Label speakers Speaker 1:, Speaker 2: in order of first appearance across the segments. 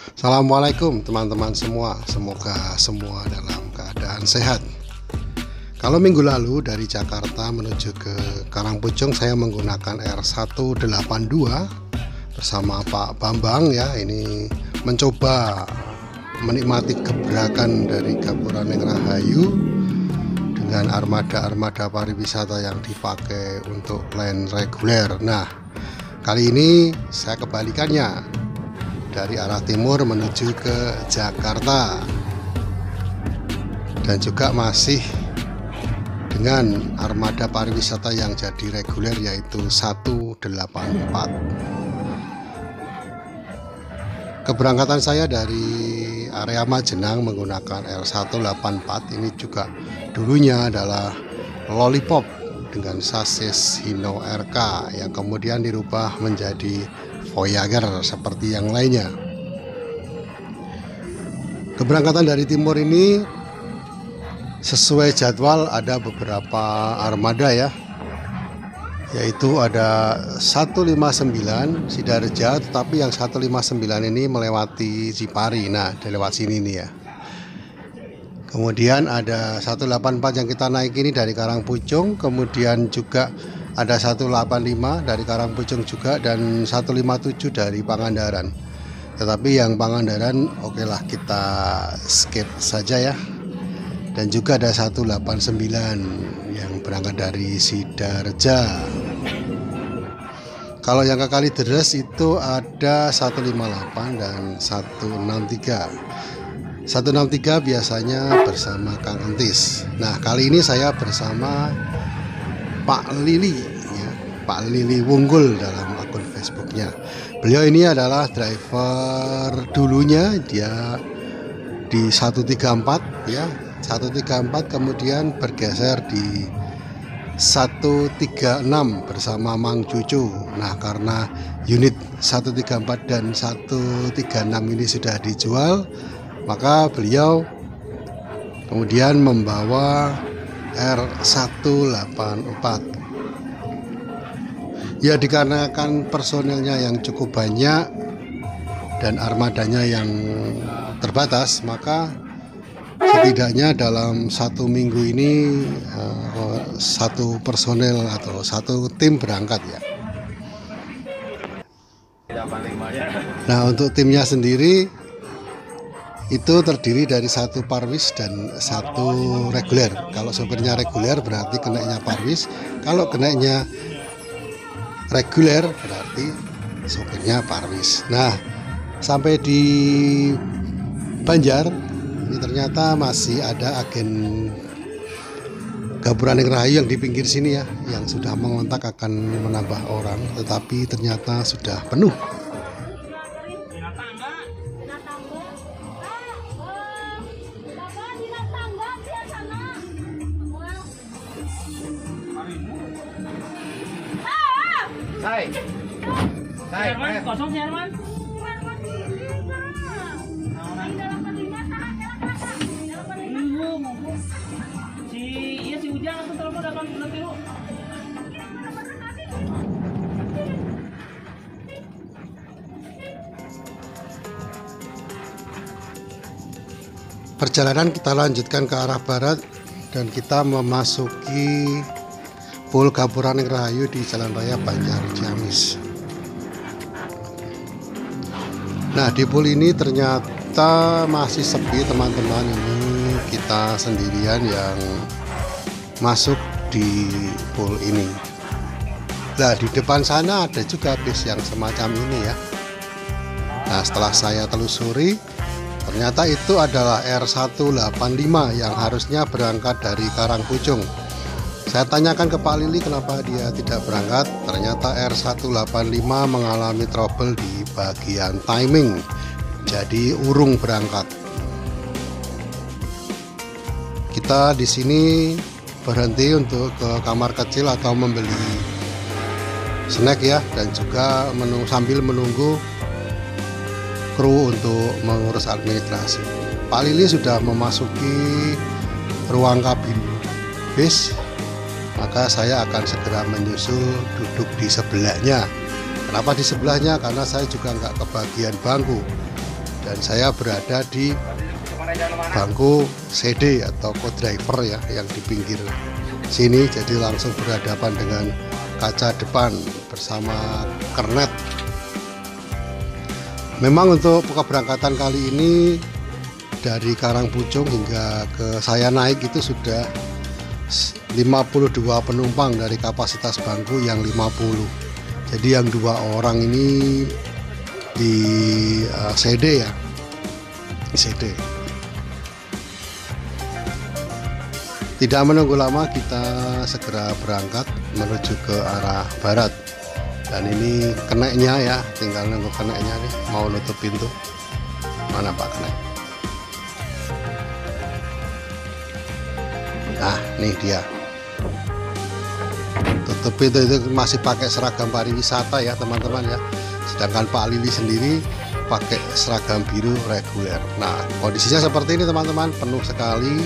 Speaker 1: Assalamualaikum teman-teman semua, semoga semua dalam keadaan sehat. Kalau minggu lalu dari Jakarta menuju ke Karangpucung saya menggunakan R182 bersama Pak Bambang ya. Ini mencoba menikmati gebrakan dari Gapuraning Rahayu dengan armada-armada pariwisata yang dipakai untuk line reguler. Nah, kali ini saya kebalikannya, dari arah timur menuju ke Jakarta, dan juga masih dengan armada pariwisata yang jadi reguler yaitu 184. Keberangkatan saya dari area Majenang menggunakan R184 ini juga dulunya adalah Lollipop dengan sasis Hino RK yang kemudian dirubah menjadi Voyager seperti yang lainnya. Keberangkatan dari timur ini sesuai jadwal, ada beberapa armada ya, yaitu ada 159 Sidareja, tetapi yang 159 ini melewati Cipari. Nah, lewat sini nih ya. Kemudian ada 184 yang kita naik ini dari Karangpucung, kemudian juga ada 185 dari Karangpucung juga, dan 157 dari Pangandaran. Tetapi yang Pangandaran oke lah, kita skip saja ya. Dan juga ada 189 yang berangkat dari Sidareja. Kalau yang ke Kalideres itu ada 158 dan 163. 163 biasanya bersama Kang Entis. Nah, kali ini saya bersama Pak Lili ya, Pak Lili Wunggul dalam akun Facebooknya. Beliau ini adalah driver dulunya, dia di 134 ya, 134 kemudian bergeser di 136 bersama Mang Cucu. Nah, karena unit 134 dan 136 ini sudah dijual, maka beliau kemudian membawa R184. Ya, dikarenakan personilnya yang cukup banyak dan armadanya yang terbatas, maka setidaknya dalam satu minggu ini satu personel atau satu tim berangkat ya. Nah, untuk timnya sendiri itu terdiri dari satu parwis dan satu reguler. Kalau sopirnya reguler berarti kenainya parwis, kalau kenainya reguler berarti sopirnya parwis. Nah, sampai di Banjar ini ternyata masih ada agen Gapuraning Rahayu yang di pinggir sini ya, yang sudah mengontak akan menambah orang, tetapi ternyata sudah penuh.
Speaker 2: Herman, kosong sih Herman. Si Ujang langsung telepon datang nanti lu.
Speaker 1: Perjalanan kita lanjutkan ke arah barat dan kita memasuki Pul Gapuraning Rahayu di Jalan Raya Banjar Ciamis. Nah, di pul ini ternyata masih sepi teman-teman. Ini kita sendirian yang masuk di pul ini. Nah, di depan sana ada juga bis yang semacam ini ya. Nah, setelah saya telusuri, ternyata itu adalah R185 yang harusnya berangkat dari Karangpucung. Saya tanyakan ke Pak Lili kenapa dia tidak berangkat. Ternyata R185 mengalami trouble di bagian timing, jadi urung berangkat. Kita di sini berhenti untuk ke kamar kecil atau membeli snack ya, dan juga sambil menunggu kru untuk mengurus administrasi. Pak Lili sudah memasuki ruang kabin bis, maka saya akan segera menyusul duduk di sebelahnya. Kenapa di sebelahnya? Karena saya juga nggak kebagian bangku. dan saya berada di bangku CD atau co-driver ya, yang di pinggir sini, jadi langsung berhadapan dengan kaca depan bersama kernet. Memang untuk keberangkatan kali ini dari Karangpucung hingga ke saya naik itu sudah 52 penumpang dari kapasitas bangku yang 50. Jadi yang 2 orang ini di CD ya, di CD. Tidak menunggu lama, kita segera berangkat menuju ke arah barat. Dan ini keneknya ya, tinggal nunggu keneknya nih, mau nutup pintu. Mana Pak kenek? Nah, nih dia. Tutup pintu itu masih pakai seragam pariwisata ya teman-teman ya. Sedangkan Pak Lili sendiri pakai seragam biru reguler. Nah, kondisinya seperti ini teman-teman, penuh sekali.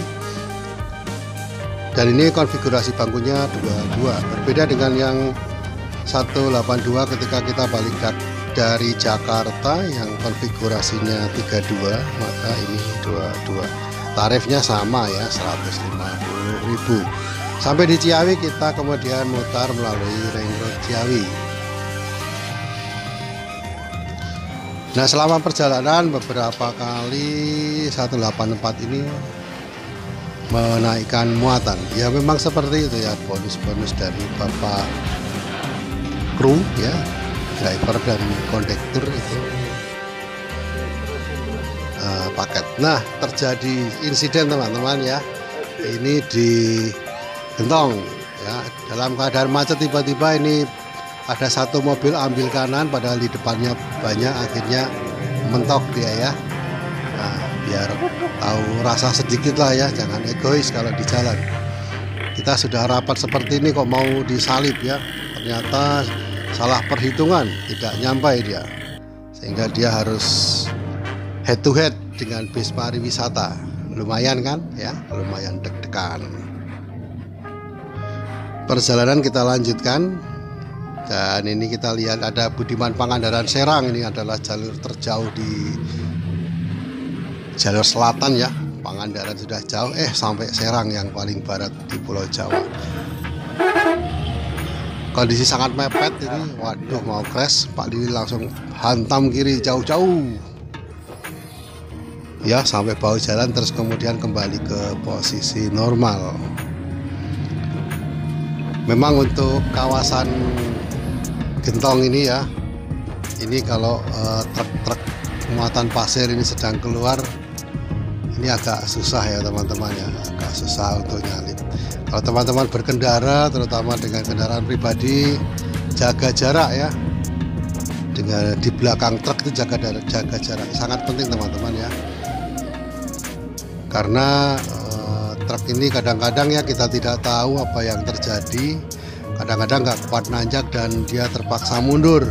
Speaker 1: Dan ini konfigurasi bangkunya 22, berbeda dengan yang 182 ketika kita balik dari Jakarta yang konfigurasinya 32, maka ini 22. Tarifnya sama ya, 150.000. Sampai di Ciawi kita kemudian mutar melalui Ring Road Ciawi. Nah, selama perjalanan beberapa kali 184 ini menaikkan muatan. Ya memang seperti itu ya, bonus-bonus dari Bapak kru ya, driver dan kondektur itu paket. Nah, terjadi insiden teman-teman ya. Ini di Gentong ya, dalam keadaan macet tiba-tiba ini ada satu mobil ambil kanan padahal di depannya banyak, akhirnya mentok dia ya. Nah, biar tahu rasa sedikit lah ya, jangan egois kalau di jalan. Kita sudah rapat seperti ini kok mau disalip ya, ternyata salah perhitungan, tidak nyampai dia, sehingga dia harus head to head dengan bis pariwisata. Lumayan kan ya, lumayan deg-degan. Perjalanan kita lanjutkan, dan ini kita lihat ada Budiman Pangandaran Serang. Ini adalah jalur terjauh di jalur selatan ya. Pangandaran sudah jauh, sampai Serang yang paling barat di Pulau Jawa. Kondisi sangat mepet ini, waduh mau crash, Pak Lili langsung hantam kiri jauh-jauh ya, sampai bahu jalan, terus kemudian kembali ke posisi normal. Memang untuk kawasan Gentong ini ya, ini kalau truk-truk muatan pasir ini sedang keluar, ini agak susah ya teman-teman ya, agak susah untuk nyalip. Kalau teman-teman berkendara terutama dengan kendaraan pribadi, jaga jarak ya, dengan di belakang truk itu jaga jarak, sangat penting teman-teman ya, karena truk ini kadang-kadang ya kita tidak tahu apa yang terjadi, kadang-kadang nggak kuat nanjak dan dia terpaksa mundur.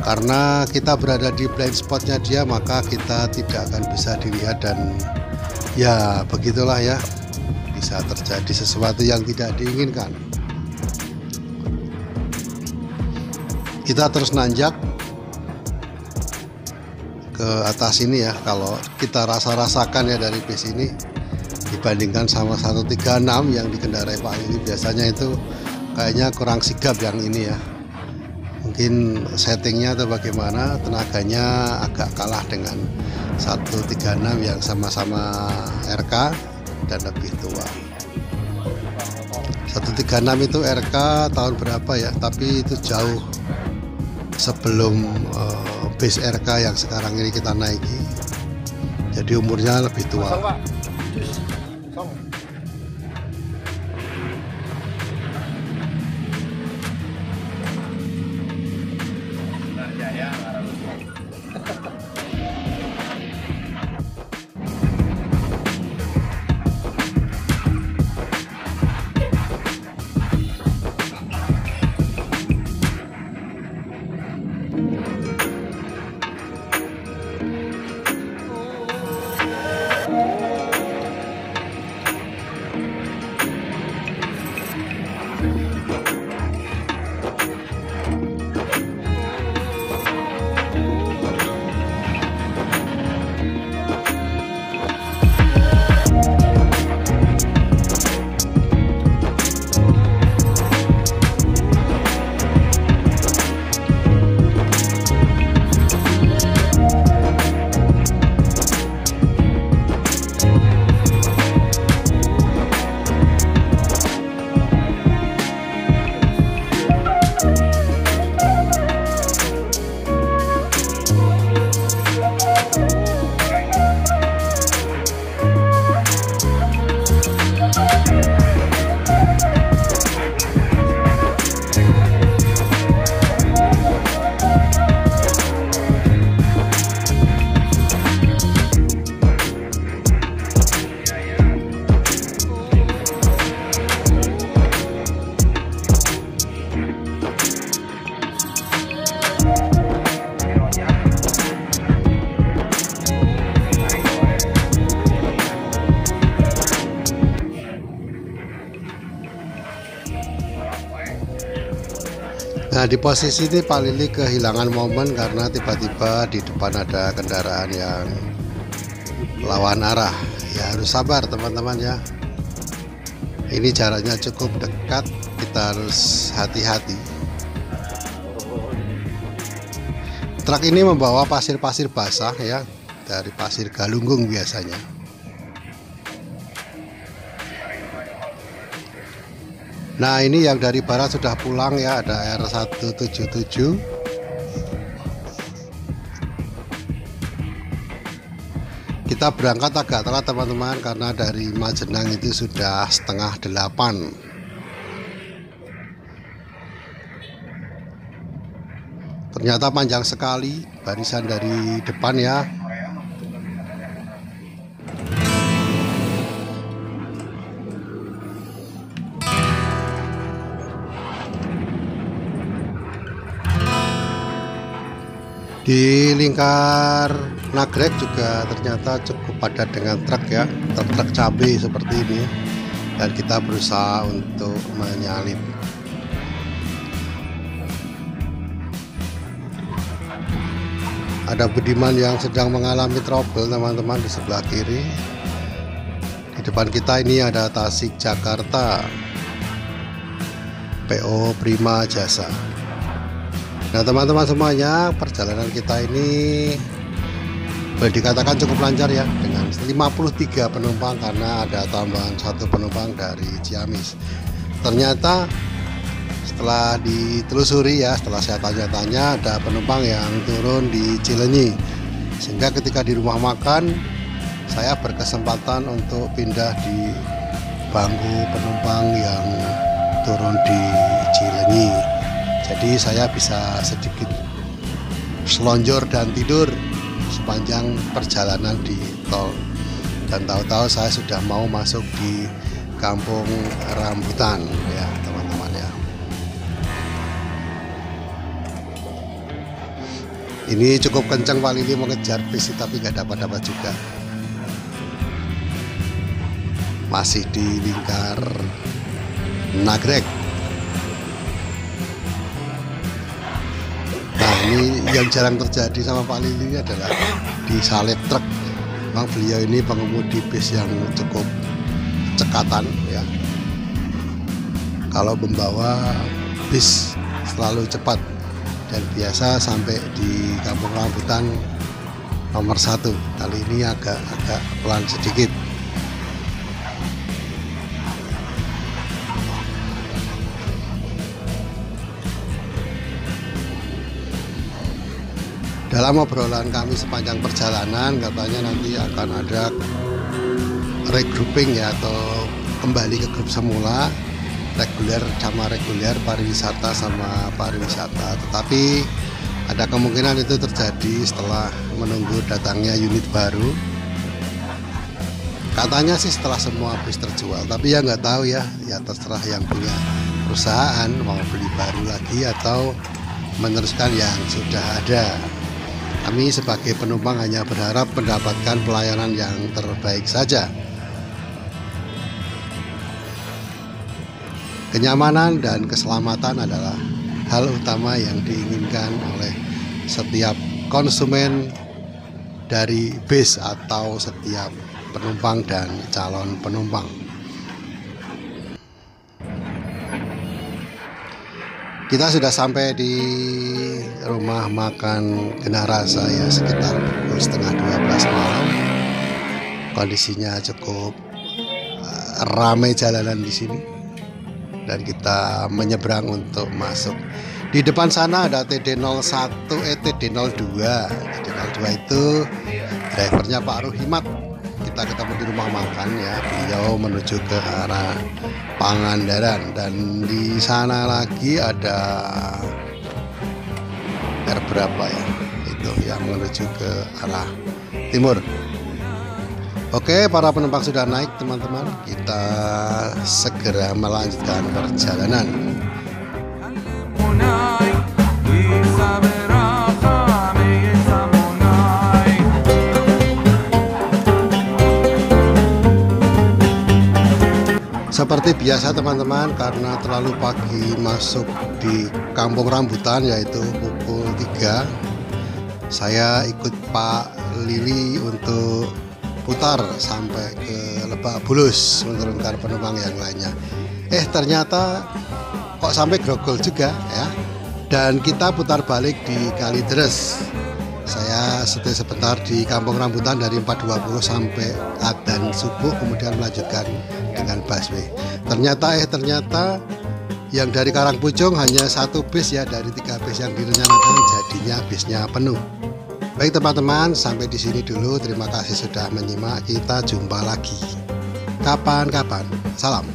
Speaker 1: Karena kita berada di blind spotnya dia, maka kita tidak akan bisa dilihat, dan ya begitulah ya, bisa terjadi sesuatu yang tidak diinginkan. Kita terus nanjak ke atas ini ya. Kalau kita rasakan ya dari bis ini dibandingkan sama 136 yang dikendarai Pak ini, biasanya itu kayaknya kurang sigap yang ini ya. Mungkin settingnya atau bagaimana, tenaganya agak kalah dengan 136 yang sama-sama RK dan lebih tua. 136 itu RK tahun berapa ya, tapi itu jauh sebelum base RK yang sekarang ini kita naiki, jadi umurnya lebih tua. Nah, di posisi ini Pak Lili kehilangan momen karena tiba-tiba di depan ada kendaraan yang lawan arah. Ya harus sabar teman-teman ya. Ini jaraknya cukup dekat, kita harus hati-hati. Truk ini membawa pasir-pasir basah ya, dari Pasir Galunggung biasanya. Nah, ini yang dari barat sudah pulang ya, ada R177. Kita berangkat agak telat teman-teman, karena dari Majenang itu sudah 7:30. Ternyata panjang sekali barisan dari depan ya. Di lingkar Nagrek juga ternyata cukup padat dengan truk ya, truk cabai seperti ini, dan kita berusaha untuk menyalip. Ada Budiman yang sedang mengalami trouble teman-teman di sebelah kiri. Di depan kita ini ada Tasik Jakarta, PO Prima Jasa. Nah teman-teman semuanya, perjalanan kita ini boleh dikatakan cukup lancar ya, dengan 53 penumpang karena ada tambahan 1 penumpang dari Ciamis. Ternyata setelah ditelusuri ya, setelah saya tanya-tanya, ada penumpang yang turun di Cilenyi, sehingga ketika di rumah makan saya berkesempatan untuk pindah di bangku penumpang yang turun di Cilenyi. Jadi saya bisa sedikit selonjor dan tidur sepanjang perjalanan di tol. Dan tahu-tahu saya sudah mau masuk di Kampung Rambutan ya teman-teman ya. Ini cukup kencang Pak Lili mengejar bis, tapi nggak dapat juga. Masih di lingkar Nagrek. Ini yang jarang terjadi sama Pak Lili adalah disalip truk. Memang beliau ini pengemudi bis yang cukup cekatan ya. Kalau membawa bis selalu cepat dan biasa sampai di Kampung Rambutan nomor 1. Kali ini agak pelan sedikit. Dalam obrolan kami sepanjang perjalanan, katanya nanti akan ada regrouping ya, atau kembali ke grup semula, reguler sama reguler, pariwisata sama pariwisata. Tetapi ada kemungkinan itu terjadi setelah menunggu datangnya unit baru. Katanya sih setelah semua bis terjual, tapi ya nggak tahu ya terserah yang punya perusahaan mau beli baru lagi atau meneruskan yang sudah ada. Kami sebagai penumpang hanya berharap mendapatkan pelayanan yang terbaik saja. Kenyamanan dan keselamatan adalah hal utama yang diinginkan oleh setiap konsumen dari bis atau setiap penumpang dan calon penumpang. Kita sudah sampai di rumah makan Genarasa ya, sekitar pukul 11:30 malam. Kondisinya cukup ramai jalanan di sini, dan kita menyeberang untuk masuk. Di depan sana ada TD01, TD02. TD02 itu drivernya Pak Ruhimat. Kita ketemu di rumah makan ya, beliau menuju ke arah Pangandaran, dan di sana lagi ada R berapa ya, itu yang menuju ke arah timur. Oke, para penumpang sudah naik teman-teman, kita segera melanjutkan perjalanan. Seperti biasa teman-teman, karena terlalu pagi masuk di Kampung Rambutan yaitu pukul 3, saya ikut Pak Lili untuk putar sampai ke Lebak Bulus menurunkan penumpang yang lainnya. Ternyata kok sampai Grogol juga ya. Dan kita putar balik di Kalideres. Saya setir sebentar di Kampung Rambutan dari 4.20 sampai adzan subuh, kemudian melanjutkan dengan busway. Ternyata yang dari Karangpucung hanya 1 bis ya dari 3 bis yang direncanakan, jadinya bisnya penuh. Baik teman-teman, sampai di sini dulu. Terima kasih sudah menyimak. Kita jumpa lagi kapan-kapan. Salam.